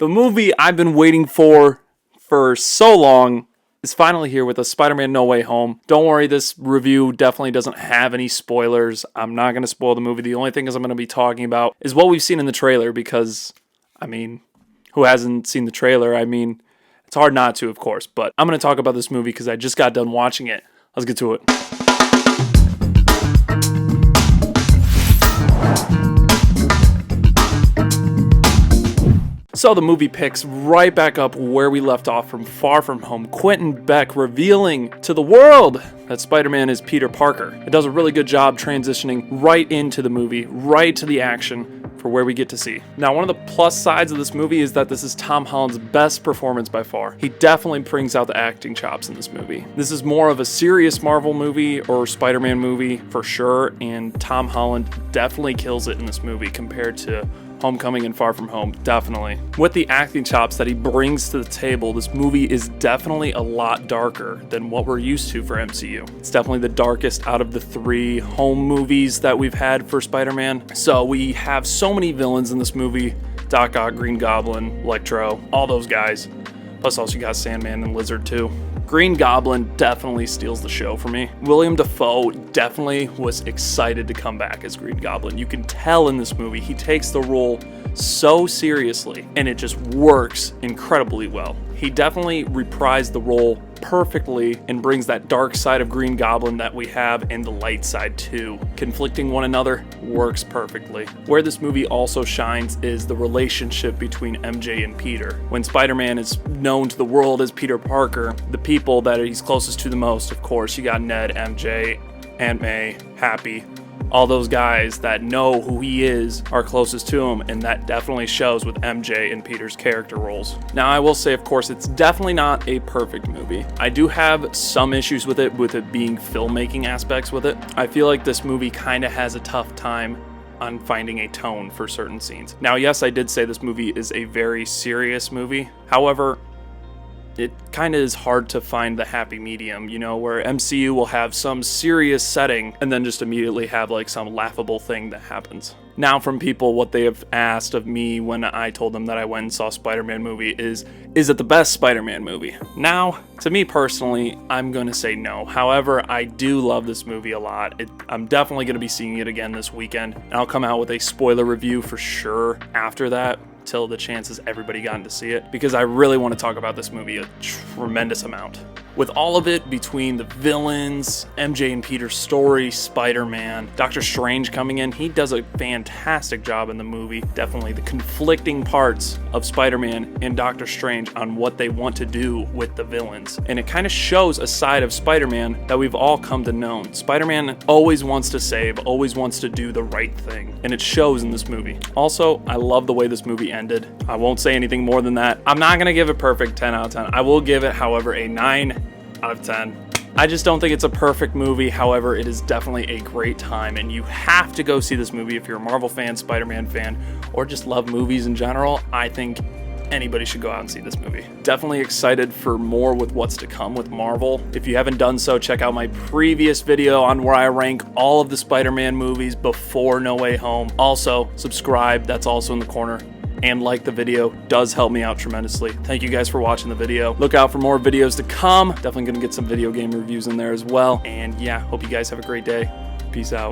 The movie I've been waiting for so long is finally here with a Spider-Man No Way Home. Don't worry, this review definitely doesn't have any spoilers. I'm not going to spoil the movie. The only thing I'm going to be talking about is what we've seen in the trailer because, who hasn't seen the trailer? It's hard not to, of course, but I'm going to talk about this movie because I just got done watching it. Let's get to it. So the movie picks right back up where we left off from Far From Home. Quentin Beck revealing to the world that Spider-Man is Peter Parker. It does a really good job transitioning right into the movie, right to the action for where we get to see. Now, one of the plus sides of this movie is that this is Tom Holland's best performance by far. He definitely brings out the acting chops in this movie. This is more of a serious Marvel movie or Spider-Man movie for sure, and Tom Holland definitely kills it in this movie compared to Homecoming and Far From Home, definitely. With the acting chops that he brings to the table, this movie is definitely a lot darker than what we're used to for MCU. It's definitely the darkest out of the three home movies that we've had for Spider-Man. So we have so many villains in this movie. Doc Ock, Green Goblin, Electro, all those guys. Plus also you got Sandman and Lizard too. Green Goblin definitely steals the show for me. William Dafoe definitely was excited to come back as Green Goblin. You can tell in this movie he takes the role so seriously and it just works incredibly well. He definitely reprised the role perfectly and brings that dark side of Green Goblin that we have and the light side too. Conflicting one another works perfectly. Where this movie also shines is the relationship between MJ and Peter. When Spider-Man is known to the world as Peter Parker, the people that he's closest to the most, of course, you got Ned, MJ, Aunt May, Happy. All those guys that know who he is are closest to him, and that definitely shows with MJ and Peter's character roles. Now, I will say, of course, it's definitely not a perfect movie. I do have some issues with it being filmmaking aspects with it. I feel like this movie kind of has a tough time on finding a tone for certain scenes. Now, yes, I did say this movie is a very serious movie. However, it kind of is hard to find the happy medium, where MCU will have some serious setting and then just immediately have like some laughable thing that happens. Now, from people, what they have asked of me when I told them that I went and saw Spider-Man movie is it the best Spider-Man movie? Now, to me personally, I'm going to say no. However, I do love this movie a lot. I'm definitely going to be seeing it again this weekend, and I'll come out with a spoiler review for sure after that, till the chances everybody gotten to see it, because I really want to talk about this movie a tremendous amount. With all of it, between the villains, MJ and Peter's story, Spider-Man, Doctor Strange coming in, he does a fantastic job in the movie. Definitely the conflicting parts of Spider-Man and Doctor Strange on what they want to do with the villains. And it kind of shows a side of Spider-Man that we've all come to know. Spider-Man always wants to save, always wants to do the right thing, and it shows in this movie. Also, I love the way this movie ended. I won't say anything more than that. I'm not going to give it perfect 10 out of 10. I will give it, however, a 9 out of 10. I just don't think it's a perfect movie. However, it is definitely a great time, and you have to go see this movie if you're a Marvel fan, Spider-Man fan, or just love movies in general. I think anybody should go out and see this movie. Definitely excited for more with what's to come with Marvel. If you haven't done so, check out my previous video on where I rank all of the Spider-Man movies before No Way Home. Also, subscribe, that's also in the corner. And like the video, does help me out tremendously. Thank you guys for watching the video. Look out for more videos to come. Definitely gonna get some video game reviews in there as well. And yeah, hope you guys have a great day. Peace out.